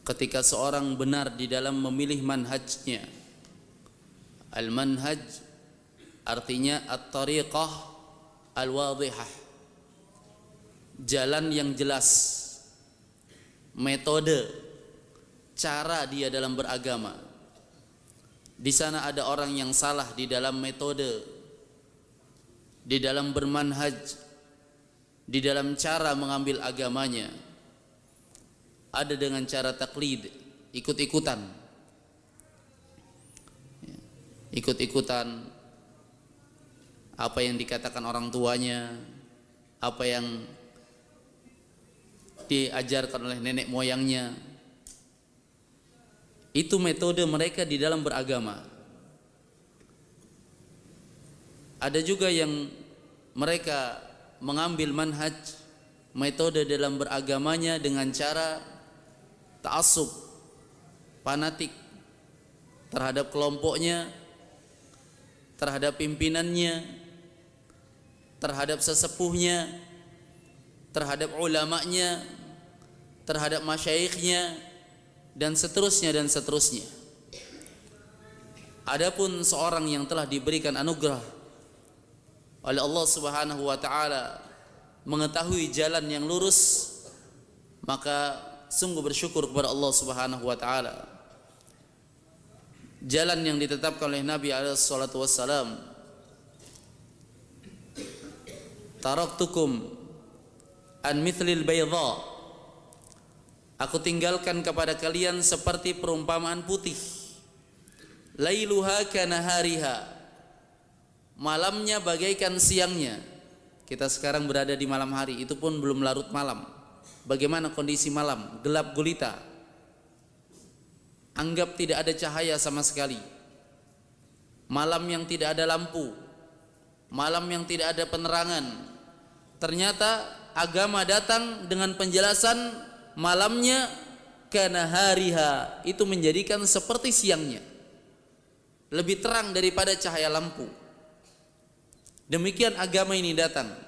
ketika seorang benar di dalam memilih manhajnya. Al-manhaj artinya at-tariqah al-wadhihah, jalan yang jelas, metode, cara dia dalam beragama. Di sana ada orang yang salah di dalam metode, di dalam bermanhaj, di dalam cara mengambil agamanya. Ada dengan cara taklid, ikut-ikutan, ikut-ikutan apa yang dikatakan orang tuanya, apa yang diajarkan oleh nenek moyangnya. Itu metode mereka di dalam beragama. Ada juga yang mereka mengambil manhaj, metode dalam beragamanya dengan cara ta'assub, fanatik terhadap kelompoknya, terhadap pimpinannya, terhadap sesepuhnya, terhadap ulamanya, terhadap masyaikhnya, dan seterusnya dan seterusnya. Adapun seorang yang telah diberikan anugerah oleh Allah Subhanahu wa taala mengetahui jalan yang lurus, maka sungguh bersyukur kepada Allah Subhanahu wa taala. Jalan yang ditetapkan oleh Nabi alaihi salatu wassalam, taraktukum an mithlil bayda, aku tinggalkan kepada kalian seperti perumpamaan putih, lailuha kanahariha, malamnya bagaikan siangnya. Kita sekarang berada di malam hari, itu pun belum larut malam. Bagaimana kondisi malam? Gelap gulita, anggap tidak ada cahaya sama sekali. Malam yang tidak ada lampu, malam yang tidak ada penerangan. Ternyata agama datang dengan penjelasan malamnya kanahariha, itu menjadikan seperti siangnya, lebih terang daripada cahaya lampu. Demikian agama ini datang.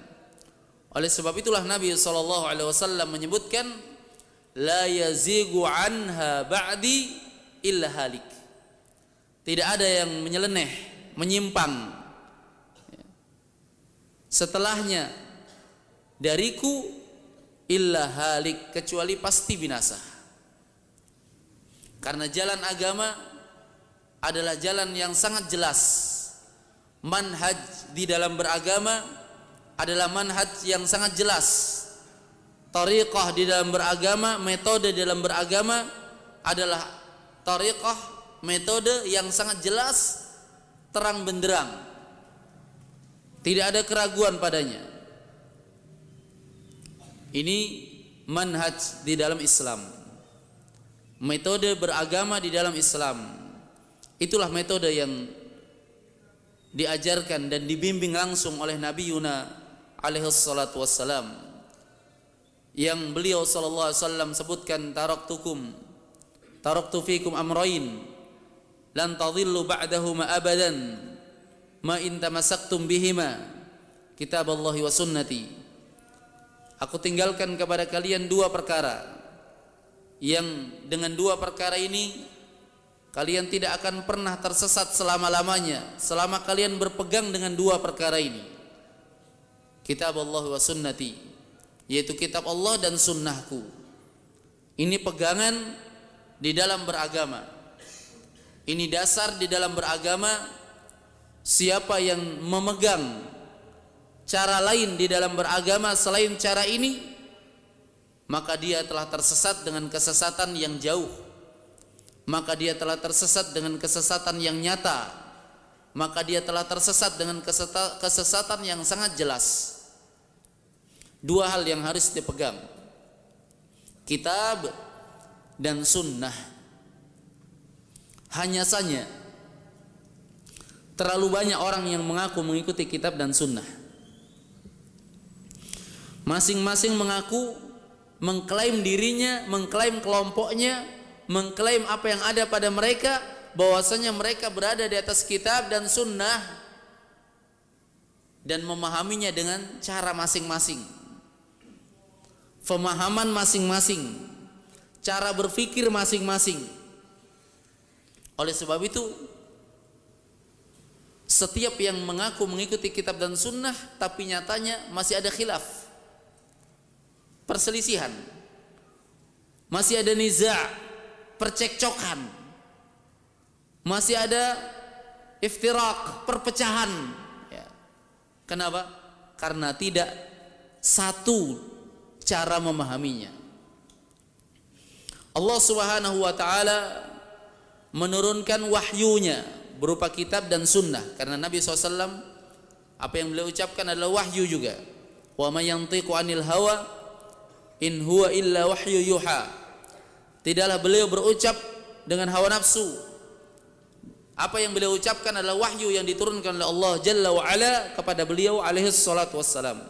Oleh sebab itulah Nabi SAW menyebutkan, la yazigu anha ba'di illa halik, tidak ada yang menyeleneh, menyimpang setelahnya dariku illa halik, kecuali pasti binasa. Karena jalan agama adalah jalan yang sangat jelas. Manhaj di dalam beragama adalah manhaj yang sangat jelas. Tariqah di dalam beragama, metode dalam beragama adalah tariqah, metode yang sangat jelas, terang benderang, tidak ada keraguan padanya. Ini manhaj di dalam Islam, metode beragama di dalam Islam. Itulah metode yang diajarkan dan dibimbing langsung oleh Nabi Yuna alaihi salatu wassalam, yang beliau sallallahu alaihi wasallam sebutkan, taraktu fikum amrayn lan tadhillu ba'dahuma abadan ma in tamassaktum bihima kitaballahi wa sunnati. Aku tinggalkan kepada kalian dua perkara, yang dengan dua perkara ini kalian tidak akan pernah tersesat selama-lamanya, selama kalian berpegang dengan dua perkara ini. Kitab Allah wa sunnati, yaitu kitab Allah dan sunnahku. Ini pegangan di dalam beragama, ini dasar di dalam beragama. Siapa yang memegang cara lain di dalam beragama selain cara ini, maka dia telah tersesat dengan kesesatan yang jauh, maka dia telah tersesat dengan kesesatan yang nyata, maka dia telah tersesat dengan kesesatan yang sangat jelas. Dua hal yang harus dipegang, kitab dan sunnah. Hanya saja terlalu banyak orang yang mengaku mengikuti kitab dan sunnah. Masing-masing mengaku, mengklaim dirinya, mengklaim kelompoknya, mengklaim apa yang ada pada mereka, bahwasanya mereka berada di atas kitab dan sunnah, dan memahaminya dengan cara masing-masing, pemahaman masing-masing, cara berpikir masing-masing. Oleh sebab itu, setiap yang mengaku mengikuti kitab dan sunnah tapi nyatanya masih ada khilaf, perselisihan, masih ada niza', percekcokan, masih ada iftirak, perpecahan. Ya. Kenapa? Karena tidak satu cara memahaminya. Allah Subhanahu wa taala menurunkan wahyunya berupa kitab dan sunnah, karena Nabi SAW apa yang beliau ucapkan adalah wahyu juga. Wa may yantiqu 'anil hawa in huwa illa wahyu yuha. Tidaklah beliau berucap dengan hawa nafsu. Apa yang beliau ucapkan adalah wahyu yang diturunkan oleh Allah Jalla wa Ala kepada beliau alaihi salatu wassalam.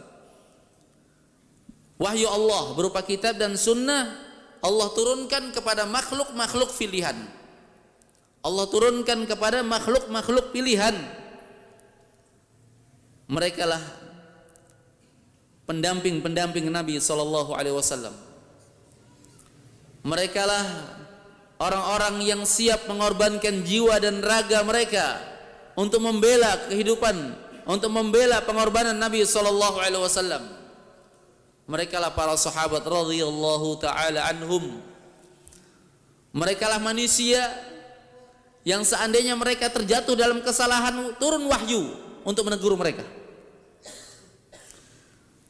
Wahyu Allah berupa kitab dan sunnah Allah turunkan kepada makhluk-makhluk pilihan. Allah turunkan kepada makhluk-makhluk pilihan. Mereka lah pendamping-pendamping Nabi sallallahu alaihi wasallam. Mereka lah orang-orang yang siap mengorbankan jiwa dan raga mereka untuk membela kehidupan, untuk membela pengorbanan Nabi sallallahu alaihi wasallam. Mereka lah para sahabat radhiyallahu taala anhum. Mereka lah manusia yang seandainya mereka terjatuh dalam kesalahan, turun wahyu untuk menegur mereka.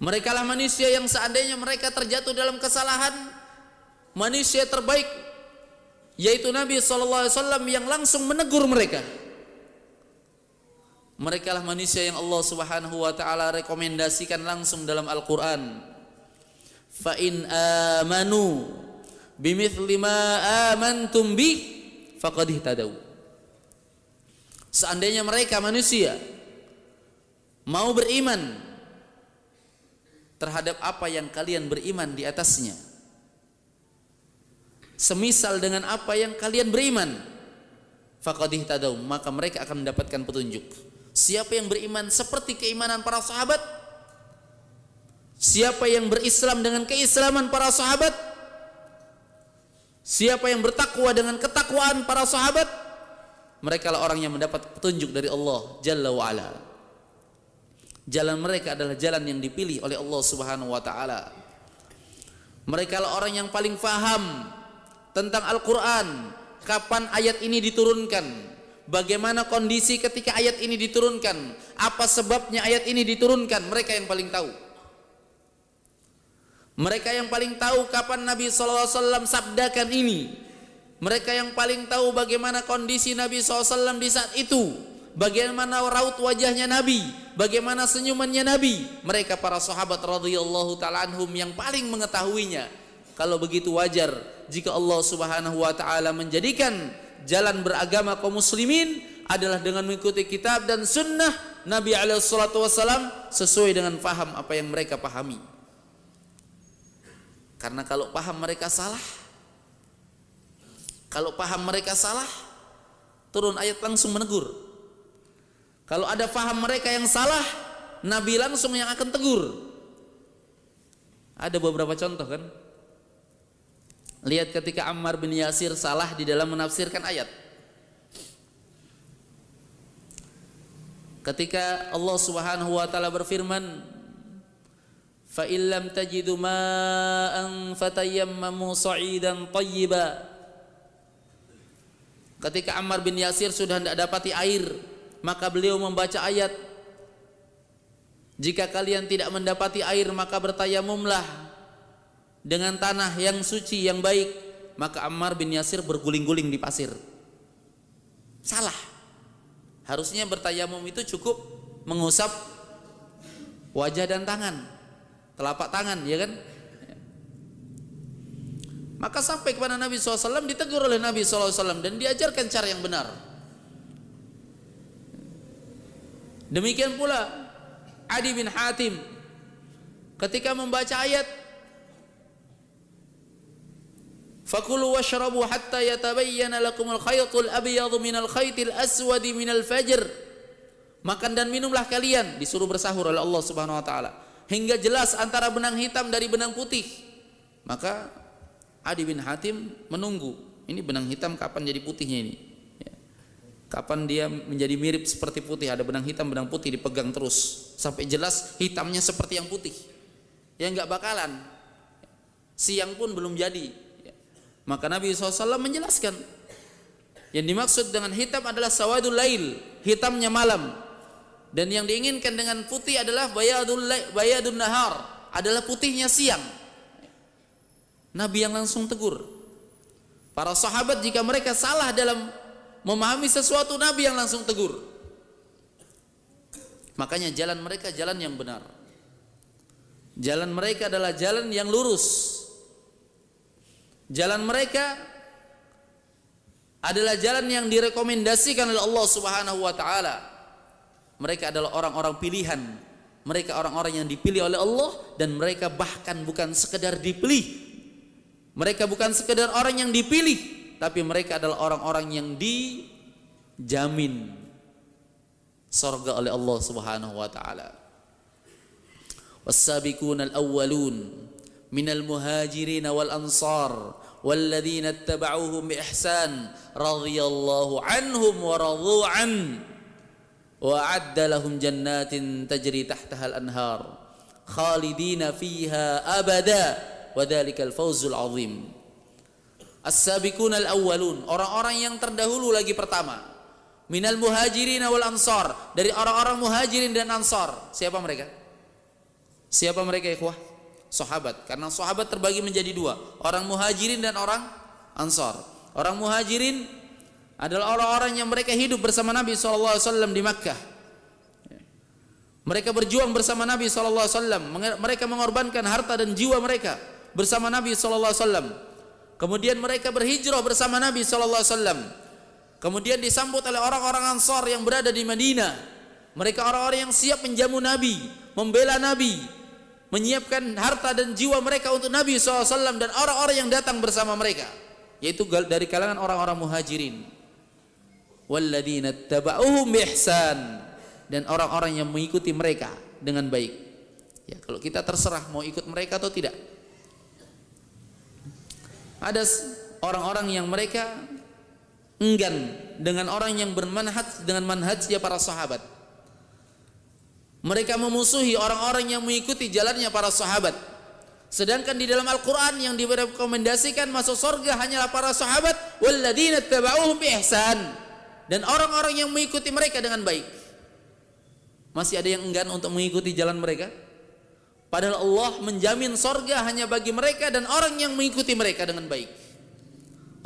Mereka lah manusia yang seandainya mereka terjatuh dalam kesalahan, manusia terbaik yaitu Nabi sallallahu alaihi wasallam yang langsung menegur mereka. Mereka lah manusia yang Allah Subhanahu wa taala rekomendasikan langsung dalam Al-Qur'an. Fa in amanu bimithli ma amantum bih faqad ihtadaw. Seandainya mereka manusia mau beriman terhadap apa yang kalian beriman di atasnya, semisal dengan apa yang kalian beriman, faqad ihtadaw, maka mereka akan mendapatkan petunjuk. Siapa yang beriman seperti keimanan para sahabat, siapa yang berislam dengan keislaman para sahabat, siapa yang bertakwa dengan ketakwaan para sahabat, mereka lah orang yang mendapat petunjuk dari Allah Jalla wa Ala. Jalan mereka adalah jalan yang dipilih oleh Allah Subhanahu wa taala. Mereka lah orang yang paling faham tentang Al-Quran, kapan ayat ini diturunkan, bagaimana kondisi ketika ayat ini diturunkan, apa sebabnya ayat ini diturunkan, mereka yang paling tahu. Mereka yang paling tahu kapan Nabi SAW sabdakan ini. Mereka yang paling tahu bagaimana kondisi Nabi SAW di saat itu, bagaimana raut wajahnya Nabi, bagaimana senyumannya Nabi. Mereka para sahabat radhiyallahu ta'ala anhum yang paling mengetahuinya. Kalau begitu wajar jika Allah Subhanahu wa taala menjadikan jalan beragama kaum muslimin adalah dengan mengikuti kitab dan sunnah Nabi alaihi salatu wasallam sesuai dengan faham apa yang mereka pahami. Karena kalau paham mereka salah, turun ayat langsung menegur. Kalau ada faham mereka yang salah, Nabi langsung yang akan tegur. Ada beberapa contoh kan? Lihat ketika Ammar bin Yasir salah di dalam menafsirkan ayat. Ketika Allah Subhanahu wa taala berfirman, "Fa in lam tajidu ma'an fatayammamu sa'idan thayyiba." Ketika Ammar bin Yasir sudah tidak dapati air, maka beliau membaca ayat, "Jika kalian tidak mendapati air, maka bertayamumlah dengan tanah yang suci yang baik." Maka Ammar bin Yasir berguling-guling di pasir. Salah. Harusnya bertayamum itu cukup mengusap wajah dan tangan, telapak tangan, ya kan? Maka sampai kepada Nabi SAW, ditegur oleh Nabi SAW dan diajarkan cara yang benar. Demikian pula Adi bin Hatim ketika membaca ayat, "Fakulu washrabu hatta yatabayyana lakumul khaytul abyadu minal khaytil aswadi minal fajr." Makan dan minumlah kalian, disuruh bersahur oleh Allah Subhanahu wa taala, hingga jelas antara benang hitam dari benang putih. Maka Adi bin Hatim menunggu, ini benang hitam kapan jadi putihnya ini, ya. Kapan dia menjadi mirip seperti putih, ada benang hitam benang putih, dipegang terus sampai jelas hitamnya seperti yang putih. Ya nggak bakalan, siang pun belum jadi, ya. Maka Nabi SAW menjelaskan, yang dimaksud dengan hitam adalah sawadul lail, hitamnya malam. Dan yang diinginkan dengan putih adalah bayadun nahar, adalah putihnya siang. Nabi yang langsung tegur. Para sahabat jika mereka salah dalam memahami sesuatu, Nabi yang langsung tegur. Makanya jalan mereka jalan yang benar. Jalan mereka adalah jalan yang lurus. Jalan mereka adalah jalan yang direkomendasikan oleh Allah Subhanahu wa taala. Mereka adalah orang-orang pilihan. Mereka orang-orang yang dipilih oleh Allah, dan mereka bahkan bukan sekedar dipilih. Mereka bukan sekedar orang yang dipilih, tapi mereka adalah orang-orang yang dijamin surga oleh Allah Subhanahu wa taala. Was-sabiqunal awwalun minal muhajirin wal ansar walladzina ittaba'uuhum bi ihsan radhiyallahu anhum wa radu an wa a'adda lahum jannatin tajri tahtaha al-anhar khalidina fiha abada wa dzalikal fawzul azim. As-sabiqunal awwalun, orang-orang yang terdahulu lagi pertama, minal muhajirin wal ansar, dari orang-orang muhajirin dan ansar. Siapa mereka? Siapa mereka ikhwah? Sahabat. Karena sahabat terbagi menjadi dua, orang muhajirin dan orang ansar. Orang muhajirin adalah orang-orang yang mereka hidup bersama Nabi SAW di Makkah. Mereka berjuang bersama Nabi SAW. Mereka mengorbankan harta dan jiwa mereka bersama Nabi SAW. Kemudian mereka berhijrah bersama Nabi SAW. Kemudian disambut oleh orang-orang Ansar yang berada di Madinah. Mereka orang-orang yang siap menjamu Nabi, membela Nabi, menyiapkan harta dan jiwa mereka untuk Nabi SAW dan orang-orang yang datang bersama mereka, yaitu dari kalangan orang-orang muhajirin. Walladzina ittaba'uuhum biihsan, dan orang-orang yang mengikuti mereka dengan baik. Ya, kalau kita terserah mau ikut mereka atau tidak. Ada orang-orang yang mereka enggan dengan orang yang bermanhaj dengan manhajnya para sahabat. Mereka memusuhi orang-orang yang mengikuti jalannya para sahabat. Sedangkan di dalam Al-Quran yang direkomendasikan masuk surga hanyalah para sahabat. Walladzina ittaba'uuhum biihsan, dan orang-orang yang mengikuti mereka dengan baik. Masih ada yang enggan untuk mengikuti jalan mereka? Padahal Allah menjamin surga hanya bagi mereka dan orang yang mengikuti mereka dengan baik.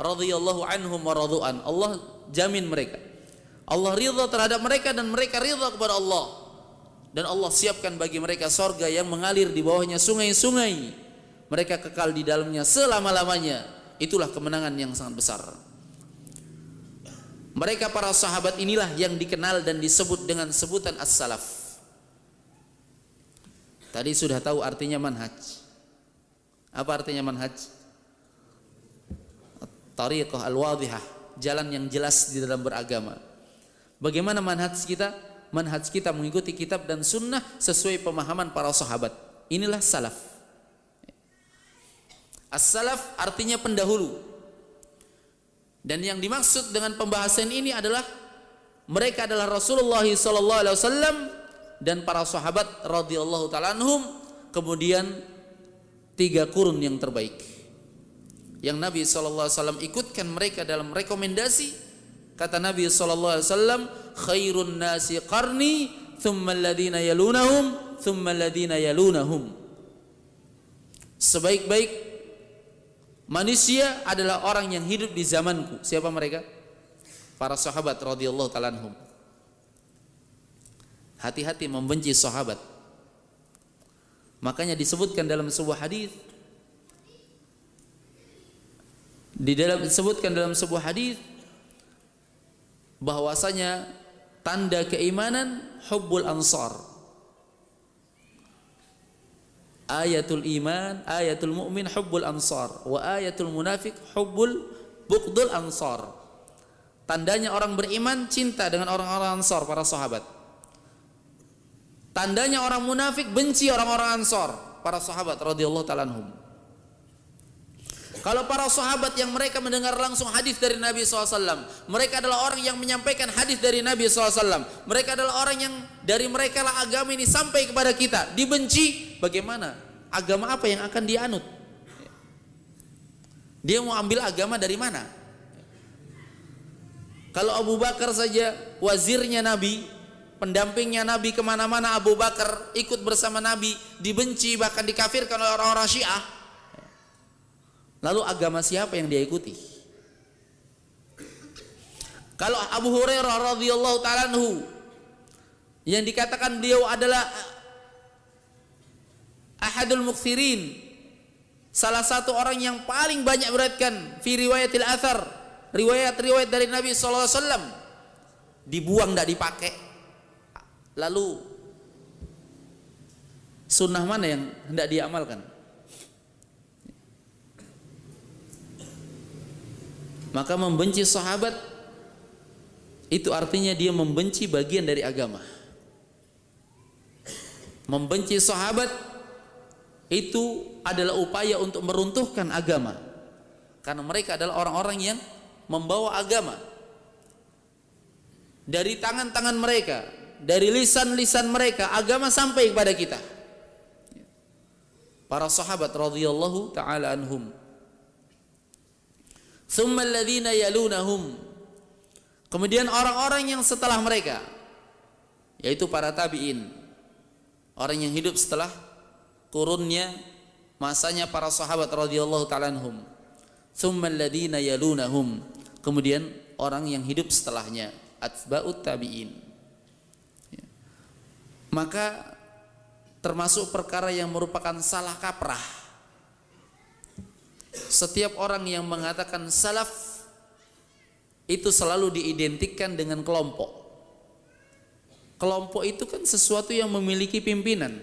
Radhiyallahu anhum wa radu'an, Allah jamin mereka. Allah ridha terhadap mereka dan mereka ridha kepada Allah. Dan Allah siapkan bagi mereka surga yang mengalir di bawahnya sungai-sungai. Mereka kekal di dalamnya selama-lamanya. Itulah kemenangan yang sangat besar. Mereka para sahabat inilah yang dikenal dan disebut dengan sebutan as-salaf. Tadi sudah tahu artinya manhaj. Apa artinya manhaj? Tariqah al-wadhihah, jalan yang jelas di dalam beragama. Bagaimana manhaj kita? Manhaj kita mengikuti kitab dan sunnah sesuai pemahaman para sahabat. Inilah salaf. As-salaf artinya pendahulu. Dan yang dimaksud dengan pembahasan ini adalah mereka adalah Rasulullah SAW dan para sahabat radhiyallahu ta'ala anhum, kemudian 3 kurun yang terbaik yang Nabi SAW ikutkan mereka dalam rekomendasi. Kata Nabi SAW, khairun nasi qarni thumma alladhina yalunahum thumma alladhina yalunahum. Sebaik-baik manusia adalah orang yang hidup di zamanku. Siapa mereka? Para sahabat radhiyallahu ta'ala anhum. Hati-hati membenci sahabat. Makanya disebutkan dalam sebuah hadis, disebutkan dalam sebuah hadis bahwasanya tanda keimanan hubbul ansar. Ayatul iman, ayatul mu'min hubbul ansar, wa ayatul munafik hubbul buqdul ansar. Tandanya orang beriman cinta dengan orang-orang ansar, para sahabat. Tandanya orang munafik benci orang-orang ansar, para sahabat radhiyallahu ta'ala anhum. Kalau para sahabat yang mereka mendengar langsung hadis dari Nabi SAW, mereka adalah orang yang menyampaikan hadis dari Nabi SAW, mereka adalah orang yang dari mereka lah agama ini sampai kepada kita, dibenci, bagaimana? Agama apa yang akan dianut? Dia mau ambil agama dari mana? Kalau Abu Bakar saja, wazirnya Nabi, pendampingnya Nabi kemana-mana, Abu Bakar ikut bersama Nabi, dibenci bahkan dikafirkan oleh orang-orang Syiah. Lalu agama siapa yang dia ikuti? Kalau Abu Hurairah radhiyallahu ta'ala anhu, yang dikatakan beliau adalah ahadul mukthirin, salah satu orang yang paling banyak beratkan fi riwayatil athar, riwayat-riwayat dari Nabi sallallahu alaihi wasallam, dibuang, tidak dipakai. Lalu sunnah mana yang hendak diamalkan? Maka membenci sahabat itu artinya dia membenci bagian dari agama. Membenci sahabat itu adalah upaya untuk meruntuhkan agama, karena mereka adalah orang-orang yang membawa agama. Dari tangan-tangan mereka, dari lisan-lisan mereka, agama sampai kepada kita. Para sahabat radhiyallahu ta'ala anhum. Tsumma alladhina yalunahum, kemudian orang-orang yang setelah mereka, yaitu para tabi'in, orang yang hidup setelah kurunnya masanya para sahabat radhiyallahu ta'ala anhum. Tsumma alladhina yalunahum, kemudian orang yang hidup setelahnya, atba'ut tabi'in. Maka termasuk perkara yang merupakan salah kaprah, setiap orang yang mengatakan salaf itu selalu diidentikan dengan kelompok. Kelompok itu kan sesuatu yang memiliki pimpinan.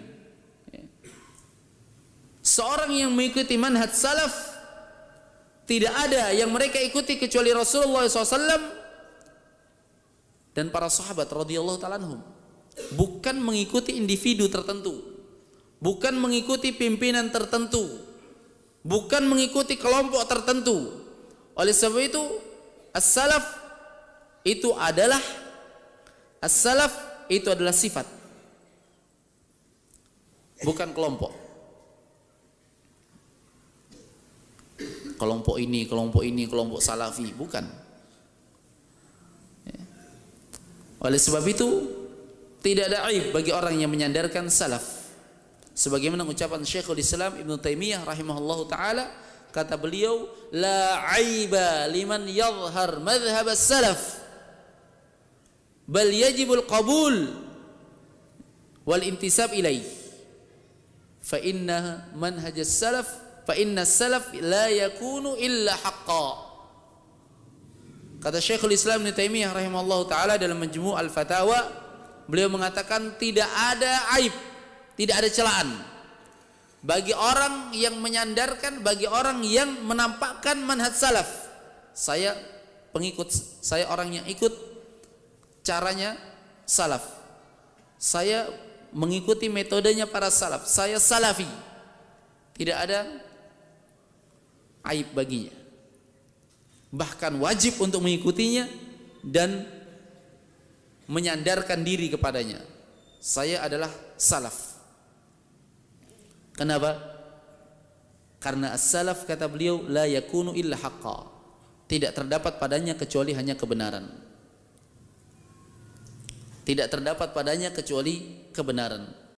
Seorang yang mengikuti manhaj salaf, tidak ada yang mereka ikuti kecuali Rasulullah SAW dan para sahabat radhiyallahu ta'ala anhum. Bukan mengikuti individu tertentu, bukan mengikuti pimpinan tertentu, bukan mengikuti kelompok tertentu. Oleh sebab itu as-salaf itu adalah sifat, bukan kelompok. Kelompok ini, kelompok salafi, bukan. Oleh sebab itu tidak ada aib bagi orang yang menyandarkan salaf. Sebagaimana ucapan Syekhul Islam Ibn Taimiyah rahimahullahu ta'ala, kata beliau, la aiba liman yadhhar madhhab as-salaf, bal yajibul qabul wal intisab ilaih, fa inna manhaj as-salaf, fa inna as-salaf la yakunu illa haqqan. Kata Syekhul Islam Ibn Taimiyah rahimahullahu ta'ala dalam Majmu' al-Fatawa, beliau mengatakan tidak ada aib, tidak ada celaan bagi orang yang menyandarkan, bagi orang yang menampakkan manhaj salaf. Saya pengikut, saya orang yang ikut caranya salaf, saya mengikuti metodenya para salaf, saya salafi. Tidak ada aib baginya, bahkan wajib untuk mengikutinya dan menyandarkan diri kepadanya. Saya adalah salaf. Kenapa? Karena as-salaf, kata beliau, la yakunu illa haqqa, tidak terdapat padanya kecuali hanya kebenaran. Tidak terdapat padanya kecuali kebenaran.